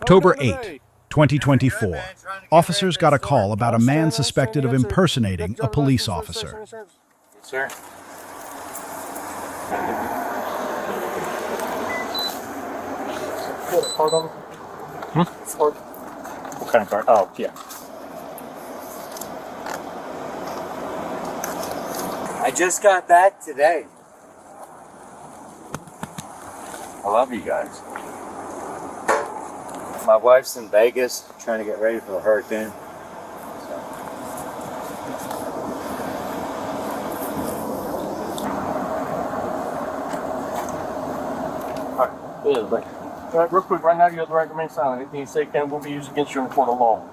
October 8, 2024. Officers got a call about a man suspected of impersonating a police officer. Sir. What kind of card? Oh, yeah. I just got back today. I love you guys. My wife's in Vegas trying to get ready for the hurricane. All right, real quick, right now you have the right to remain silent. Anything you say can will be used against you in a court of law.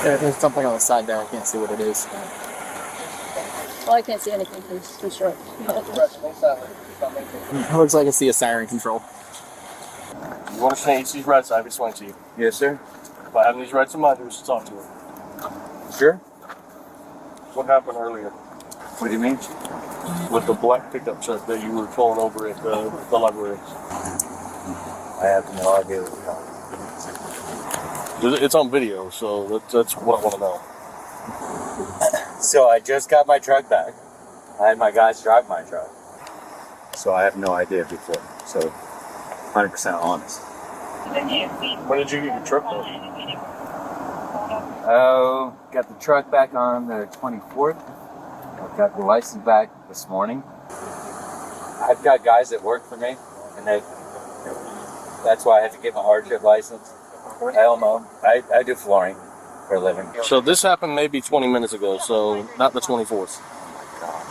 Yeah, there's something on the side there. I can't see what it is. Well, I can't see anything for sure. It looks like I see a siren control. You understand you see these rights, I have explained to you. Yes, sir. By having these rights in mind, we should talk to you. Sure. What happened earlier What do you mean? with the black pickup truck that you were pulling over at the library? I have no idea what you're talking It's on video, so that's what I want to know. about. So I just got my truck back. I had my guys drive my truck. So I have no idea before. So 100% honest. When did you get your truck back? Oh, got the truck back on the 24th. I got the license back this morning. I've got guys that work for me, and that's why I had to get my hardship license. I don't know. I do flooring for a living. So this happened maybe 20 minutes ago, so not the 24th.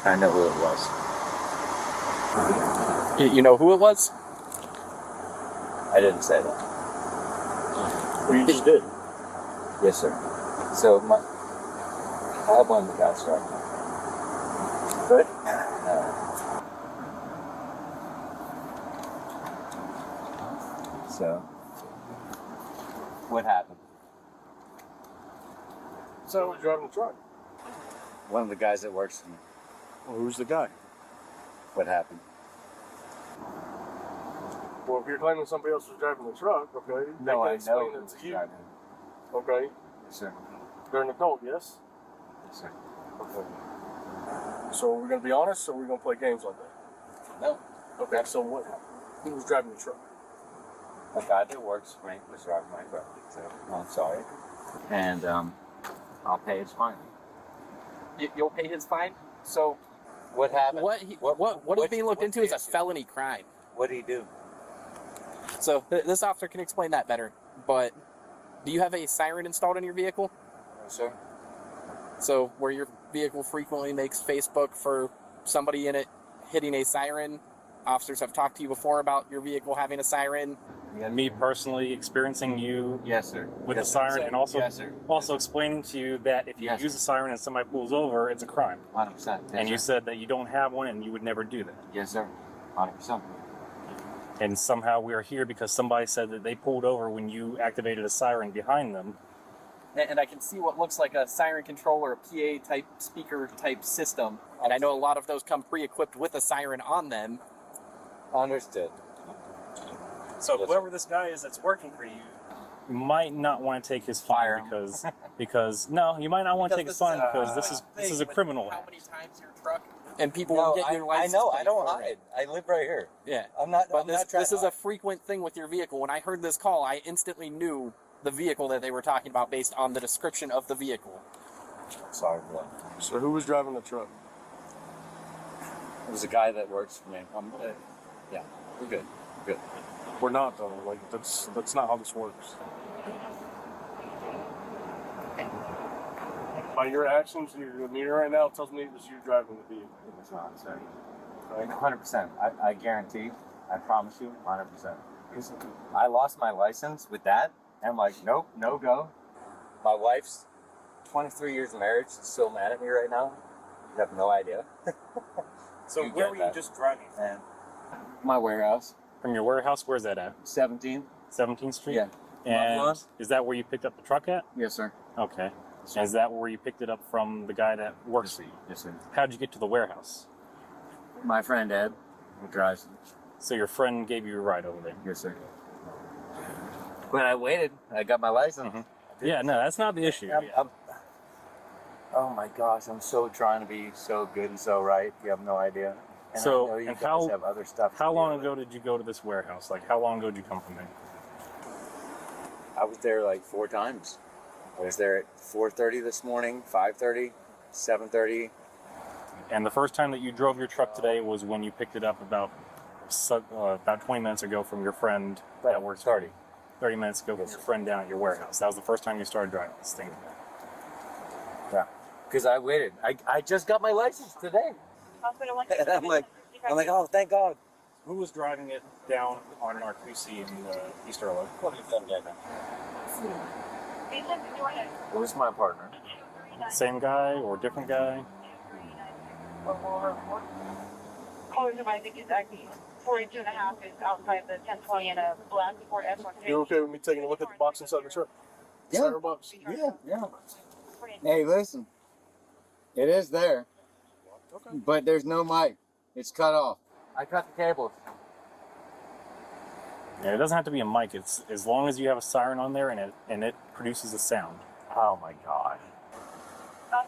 I know who it was. You know who it was? I didn't say that. Well, you just did. Yes, sir. So I have one of the guys drive me. Good. So, what happened? So who's driving the truck? One of the guys that works for me. Well, who's the guy? What happened? Well, if you're claiming somebody else was driving the truck, okay, they No, can I know explain who it was to you. driving. Okay, Yes, sir. they're an adult, yes? Yes, sir. Okay. So we're gonna be honest, or we're gonna play games like that? No. Okay, so what happened? Who was driving the truck? A guy that works for me was driving my truck. So, I'm sorry. And I'll pay his fine. You'll pay his fine. So What happened? what is being looked into is a felony crime. What did he do? So this officer can explain that better. But do you have a siren installed in your vehicle? No, sir. So where your vehicle frequently makes Facebook for somebody in it hitting a siren. Officers have talked to you before about your vehicle having a siren. And Me personally experiencing you Yes, sir. with Yes, the sir. siren, and also Yes, sir. explaining to you that if you Yes. use a siren and somebody pulls over, it's a crime. 100%. Yes, And you sir. said that you don't have one and you would never do that. Yes, sir. 100%. And somehow we are here because somebody said that they pulled over when you activated a siren behind them. And I can see what looks like a siren control or a PA type speaker type system. And I know a lot of those come pre-equipped with a siren on them. Understood. So Yes. whoever this guy is that's working for you might not want to take his fire because no, you might not want to take his fine because this is a criminal How act. many times your truck and people No, will get your I license. know. I plate don't for it. hide. I live right here. Yeah. I'm not. But I'm not trying this to is a hide. frequent thing with your vehicle. When I heard this call, I instantly knew the vehicle that they were talking about based on the description of the vehicle. Sorry, bro. so who was driving the truck? It was a guy that works for me. Yeah, we're good. We're good. We're not though. Like that's not how this works. By your actions, your meter right now tells me it was you driving the vehicle. It was not, sir. Right? 100%. I guarantee. I promise you, 100%. I lost my license with that. And I'm like, nope, no go. My wife's 23 years of marriage is still mad at me right now. You have no idea. So You where get were that. you just driving from? And my warehouse, From your warehouse? Where's that at? 17. 17th Street? Yeah. And is that where you picked up the truck at? Yes, sir. Okay. And is that where you picked it up from the guy that works for you? Yes, sir. How'd you get to the warehouse? My friend Ed, who drives So your friend gave you a ride over there. Yes, sir. When I waited, I got my license. Yeah, no, that's not the issue. Oh my gosh, I'm so trying to be so good and so right. You have no idea. And So, I know you and guys have other stuff. How to long deal ago did you go to this warehouse? Like, how long ago did you come from there? with. I was there like 4 times. I was there at 4:30 this morning, 5:30, 7:30. And the first time that you drove your truck today was when you picked it up about 20 minutes ago from your friend that works 30. 30 minutes ago from your friend down at your warehouse. That was the first time you started driving this thing. Yeah. Because I waited. I just got my license today. And I'm like, oh, thank God. Who was driving it down on our QC in East Early? It was my partner. Same guy or different guy? I think it's actually 42.5 is outside the 1020 in a black Ford F-150. You're okay with me taking a look at the box inside the truck? Yeah. Siren box? Yeah. Hey, listen. It is there, Okay. but there's no mic. It's cut off. I cut the cables. Yeah, it doesn't have to be a mic. It's as long as you have a siren on there and it produces a sound. Oh my gosh.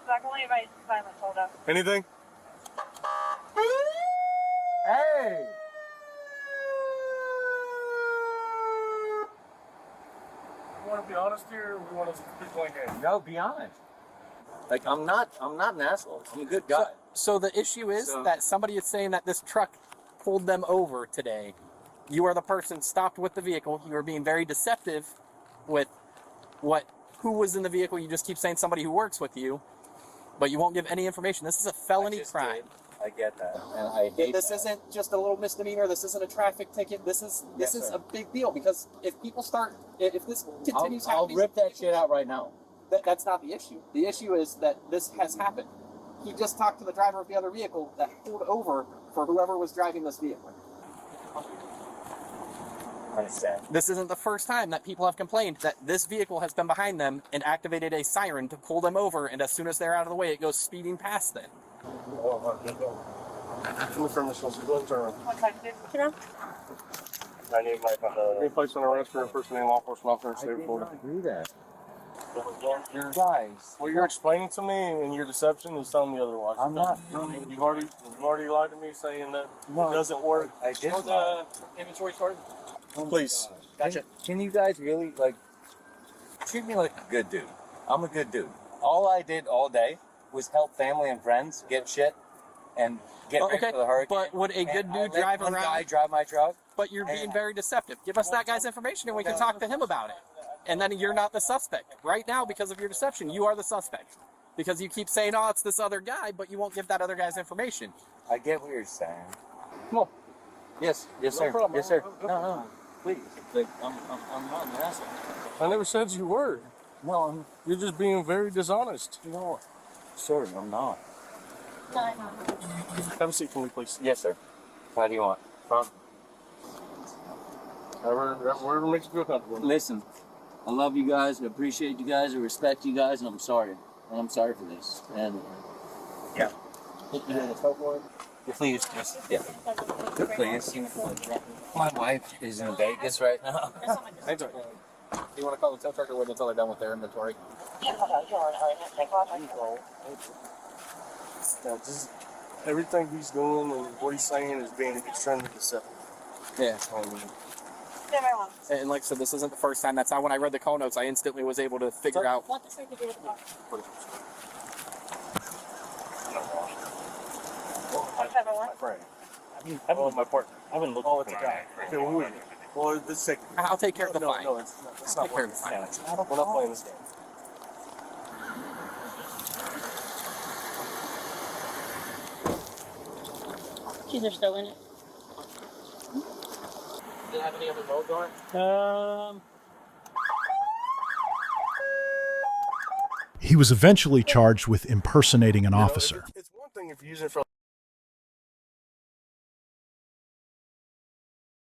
Back only by silence, hold up. Anything? Hey! You want to be honest here, or we want to keep playing games? No, be honest. Like I'm not an asshole. I'm a good guy. So the issue is So- that somebody is saying that this truck pulled them over today. You are the person stopped with the vehicle. You are being very deceptive with who was in the vehicle. You just keep saying somebody who works with you, but you won't give any information. This is a felony crime. I get that, and I hate This that. isn't just a little misdemeanor. This isn't a traffic ticket. This is Yes, sir. a big deal, because if people start, if this continues I'll happening, rip that shit out right now. that's not the issue. The issue is that this has happened. He just talked to the driver of the other vehicle that pulled over for whoever was driving this vehicle. Understand. This isn't the first time that people have complained that this vehicle has been behind them and activated a siren to pull them over, and as soon as they're out of the way, it goes speeding past them. Let me turn this one. Go ahead and turn around. What time is it? I need my any place on arrest for impersonating law enforcement officer in the state of Florida. do that. Guys, What you're explaining to me and your deception is telling me otherwise. I'm not. You've already lied to me saying that No, it doesn't work. I did. Inventory started? Please. Gotcha. Can you guys really treat me like a good dude? I'm a good dude. All I did all day was help family and friends get shit and get ready Okay, for the hurricane. but would a good And I dude let drive one around? guy drive my truck. But you're being very deceptive. Give us that guy's information and we can talk to him about it. And then you're not the suspect. Right now, because of your deception, you are the suspect. Because you keep saying, oh, it's this other guy, but you won't give that other guy's information. I get what you're saying. Come on. Yes, sir. problem. Yes, sir. No, please. I'm not an asshole. I never said you were. No, You're just being very dishonest. no, sir, I'm not. Have a seat for me, please. Yes, sir. How do you want? Front. Wherever makes you feel comfortable. Listen, I love you guys. I appreciate you guys. I respect you guys, and I'm sorry. And I'm sorry for this. And Yeah. you want to talk more? Please, just please. My wife is in Vegas right now. Hey, do you want to call the tow truck or wait until they're done with their inventory? Just everything he's doing and what he's saying is being extremely deceptive. Yeah. And like I said, this isn't the first time. That's how when I read the call notes, I instantly was able to figure out. What does it have to do with the box? My friend. My partner. I've been looking Oh, for it's a my guy. Okay, well, who is it? Well, this is I'll take care of the fine. No, it's not Take care of playing. the fine. We're not playing this game. Keys are still in it. Do you have any other modes on it? He was eventually charged with impersonating an officer.